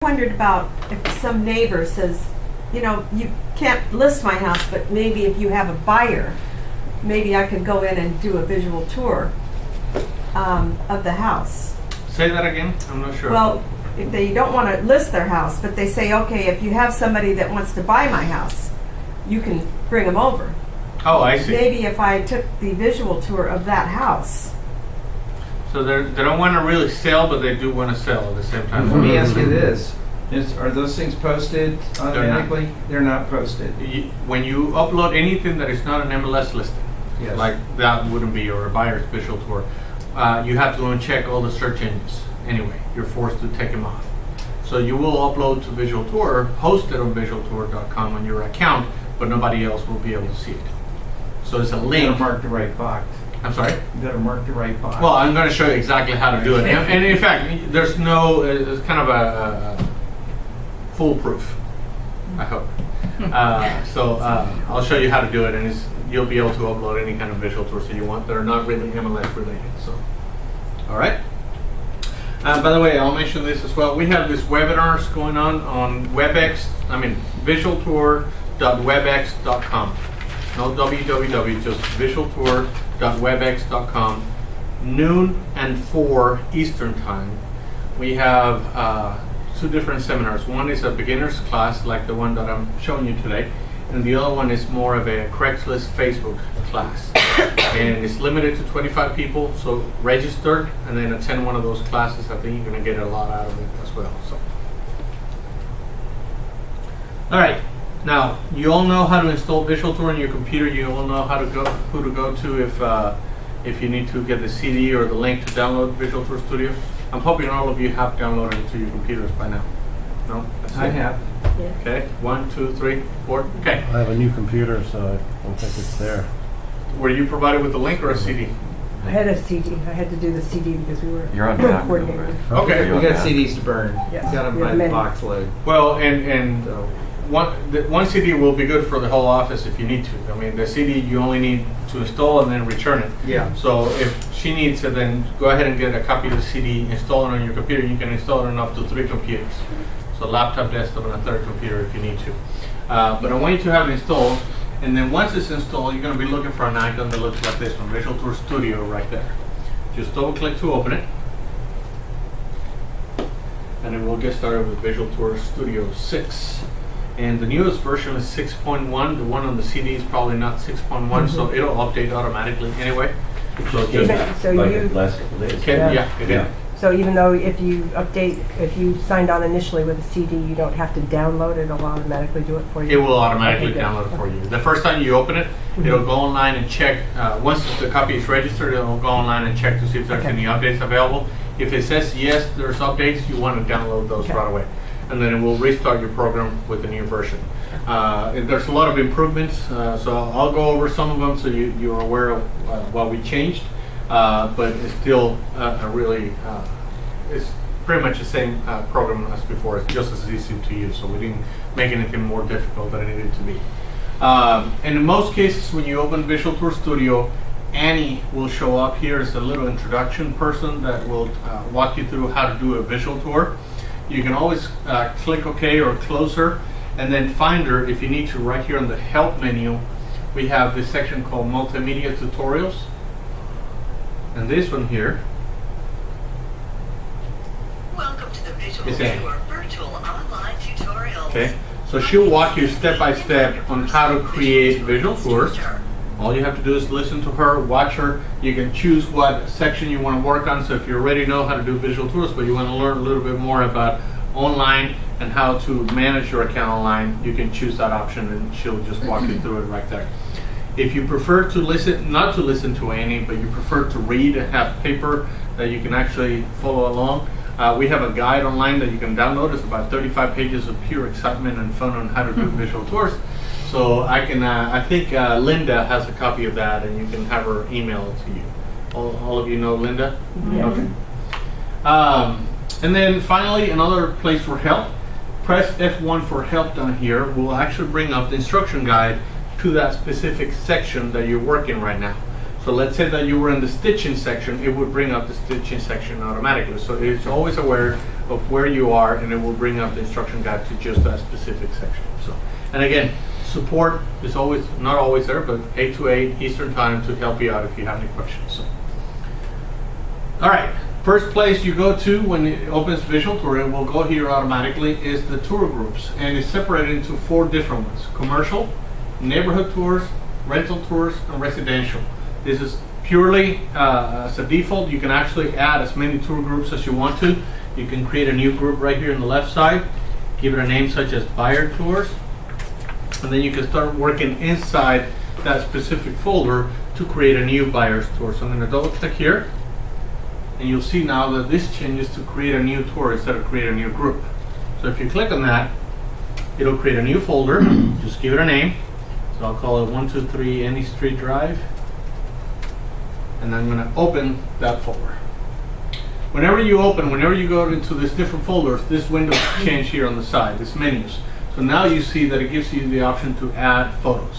Wondered about if some neighbor says, you know, you can't list my house, but maybe if you have a buyer, maybe I could go in and do a visual tour of the house. Say that again? I'm not sure. Well, if they don't want to list their house, but they say, okay, if you have somebody that wants to buy my house, you can bring them over. Oh, I see. Maybe if I took the visual tour of that house. So they don't want to really sell, but they do want to sell at the same time. Let me ask you this. Are those things posted automatically? They're not posted. When you upload anything that is not an MLS listing, Yes. like that wouldn't be your buyer's visual tour, you have to uncheck all the search engines. Anyway, you're forced to take them off. So you will upload to Visual Tour, host it on visualtour.com on your account, but nobody else will be able to see it. So it's a You link. gotta mark the right box. I'm sorry? You gotta mark the right box. Well, I'm going to show you exactly how to do it. And in fact, there's no, it's kind of a foolproof, I hope. So I'll show you how to do it, and you'll be able to upload any kind of visual tours that you want that are not really MLS related. So, all right. By the way, I'll mention this as well. We have these webinars going on WebEx, visualtour.webex.com. No www, just visualtour.webex.com. Noon and 4 Eastern Time. We have 2 different seminars. One is a beginner's class, like the one that I'm showing you today, and the other one is more of a Craigslist Facebook class. And it's limited to 25 people, so register and then attend one of those classes. I think you're going to get a lot out of it as well. So, all right. Now, you all know how to install Visual Tour on your computer. You all know who to go to if you need to get the CD or the link to download Visual Tour Studio. I'm hoping all of you have downloaded it to your computers by now. No? That's I it? have. Yeah. Okay, 1, 2, 3, 4. Okay. I have a new computer, so I don't think it's there. Were you provided with a link or a CD? I had a CD. I had to do the CD because we were You're on back, coordinating. right? Okay. We got CDs to burn. Yes. Got them We have by the many. box load. Well, and one CD will be good for the whole office if you need to. I mean, the CD you only need to install and then return it. Yeah. So if she needs it, then go ahead and get a copy of the CD, install it on your computer. You can install it on up to 3 computers. So laptop, desktop, and a 3rd computer if you need to. But I want you to have it installed. And then once it's installed, you're going to be looking for an icon that looks like this one, Visual Tour Studio right there. Just double click to open it. And then we'll get started with Visual Tour Studio 6. And the newest version is 6.1. The one on the CD is probably not 6.1, so it'll update automatically anyway. So just So Like you, the last couple days. yeah, Yeah. it did. so even though if you signed on initially with a CD, you don't have to download it. It'll automatically do it for you. It will automatically Okay, good. download it for you. The first time you open it, it'll go online and check. Once the copy is registered, it'll go online and check to see if there's Okay. any updates available. If it says yes, there's updates, you want to download those Okay. right away. And then it will restart your program with the new version. There's a lot of improvements, so I'll go over some of them so you're aware of what we changed. But it's still it's pretty much the same program as before. It's just as easy to use, so we didn't make anything more difficult than it needed to be. And in most cases, when you open Visual Tour Studio, Annie will show up here as a little introduction person that will walk you through how to do a visual tour. You can always click OK or close her, and then find her if you need to. Right here on the Help menu, we have this section called Multimedia Tutorials. And this one here Welcome to the Visual is Annie. Tour virtual online tutorials. Okay, so she'll walk you step by step on how to create visual tours. All you have to do is listen to her, watch her. You can choose what section you want to work on. So if you already know how to do visual tours, but you want to learn a little bit more about online and how to manage your account online, you can choose that option and she'll just walk you through it right there. If you prefer to listen, not to listen to Annie, but you prefer to read and have paper that you can actually follow along, we have a guide online that you can download. It's about 35 pages of pure excitement and fun on how to do visual tours. So I think Linda has a copy of that, and you can have her email it to you. All of you know Linda? Yeah. Okay. And then finally, another place for help. Press F1 for help down here. Will actually bring up the instruction guide to that specific section that you're working right now. So let's say that you were in the stitching section, it would bring up the stitching section automatically. So it's always aware of where you are, and it will bring up the instruction guide to just that specific section. So, and again, support is always, not always there, but 8 to 8 Eastern time to help you out if you have any questions. So, all right, first place you go to when it opens Visual Tour, it will go here automatically, is the tour groups, and it's separated into 4 different ones: commercial, neighborhood tours, rental tours, and residential. This is purely as a default. You can actually add as many tour groups as you want to. You can create a new group right here on the left side, give it a name such as buyer tours, and then you can start working inside that specific folder to create a new buyer's tour. So I'm going to double click here, and you'll see now that this changes to create a new tour instead of create a new group. So if you click on that, it'll create a new folder. Just give it a name. So I'll call it 123 Any Street Drive, and I'm going to open that folder. Whenever you go into these different folders, this window will change here on the side, this menus. So now you see that it gives you the option to add photos.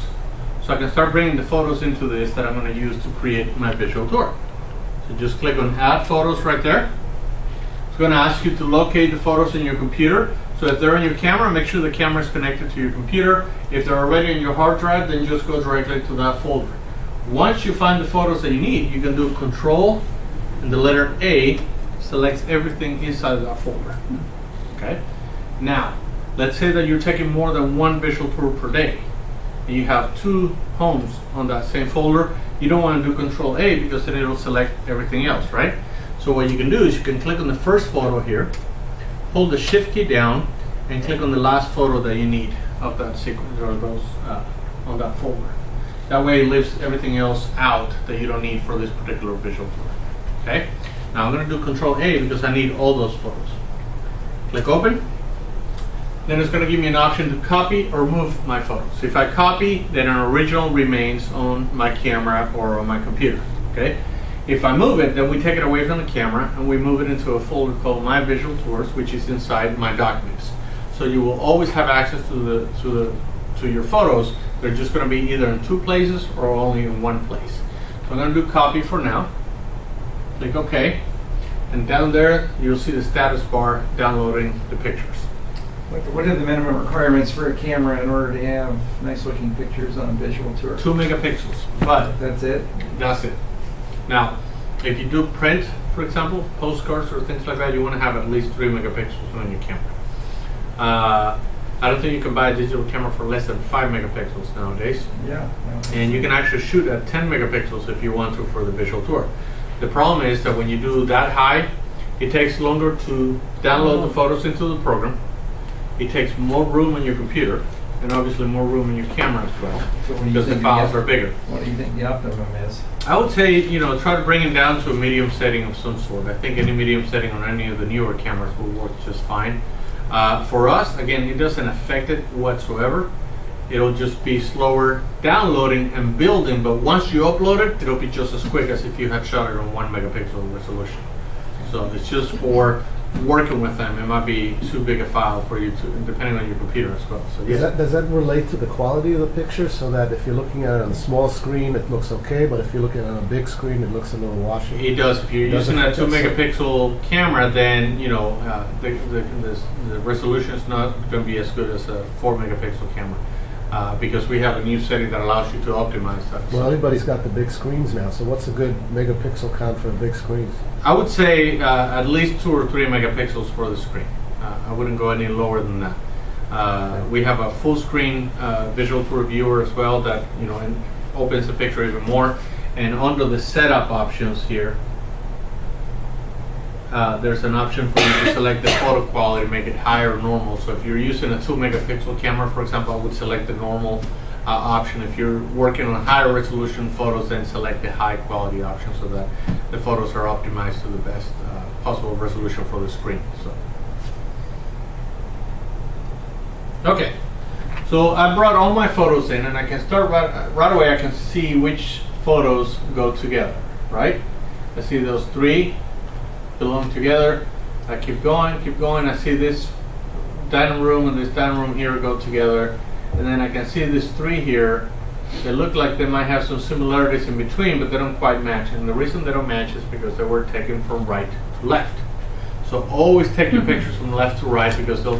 So I can start bringing the photos into this that I'm going to use to create my visual tour. So just click on Add Photos right there. It's going to ask you to locate the photos in your computer. So if they're in your camera, make sure the camera is connected to your computer. If they're already in your hard drive, then just go directly to that folder. Once you find the photos that you need, you can do Control and the letter A selects everything inside of that folder. Okay. Now, let's say that you're taking more than one visual tour per day, and you have 2 homes on that same folder. You don't want to do Control A because then it'll select everything else, right? So what you can do is you can click on the first photo here, hold the Shift key down, and click on the last photo that you need of that sequence or those on that folder. That way it leaves everything else out that you don't need for this particular visual tour. Okay? Now I'm going to do Control A because I need all those photos. Click Open. Then it's going to give me an option to copy or move my photos. So if I copy, then an original remains on my camera or on my computer. Okay? If I move it, then we take it away from the camera and we move it into a folder called My Visual Tours, which is inside my documents. So you will always have access to your photos. They're just going to be either in 2 places or only in 1 place. So I'm going to do Copy for now. Click OK, and down there you'll see the status bar downloading the pictures. What are the minimum requirements for a camera in order to have nice looking pictures on a visual tour? 2 megapixels, but That's it? that's it. Now, if you do print, for example, postcards or things like that, you want to have at least 3 megapixels on your camera. I don't think you can buy a digital camera for less than 5 megapixels nowadays. Yeah. And you can actually shoot at 10 megapixels if you want to for the visual tour. The problem is that when you do that high, it takes longer to download the photos into the program. It takes more room on your computer, and obviously more room in your camera as well, So what do you because the think files are bigger. What do you think the optimum is? I would say, try to bring it down to a medium setting of some sort. I think any medium setting on any of the newer cameras will work just fine. For us, again, it doesn't affect it whatsoever. It'll just be slower downloading and building, but once you upload it, it'll be just as quick as if you had shot it on 1 megapixel resolution. So it's just for working with them. It might be too big a file for you to, depending on your computer as well. So yeah. Does that relate to the quality of the picture, so that if you're looking at it on a small screen, it looks okay, but if you're looking at it on a big screen, it looks a little washy? It does. If you're Does using a affect 2 it? megapixel camera, then the resolution is not going to be as good as a 4 megapixel camera. Because we have a new setting that allows you to optimize that. Well, everybody's got the big screens now, so what's a good megapixel count for a big screen? I would say at least 2 or 3 megapixels for the screen. I wouldn't go any lower than that. We have a full screen visual tour viewer as well that opens the picture even more. And under the setup options here, there's an option for you to select the photo quality, make it higher or normal. So if you're using a 2 megapixel camera, for example, I would select the normal option. If you're working on higher resolution photos, then select the high quality option so that the photos are optimized to the best possible resolution for the screen. Okay, so I brought all my photos in, and I can start right away. I can see which photos go together, right? I see those 3 belong together. I keep going. I see this dining room and this dining room here go together, and then I can see these 3 here. They look like they might have some similarities in between, but they don't quite match. And the reason they don't match is because they were taken from right to left. So always take your pictures from left to right because they'll be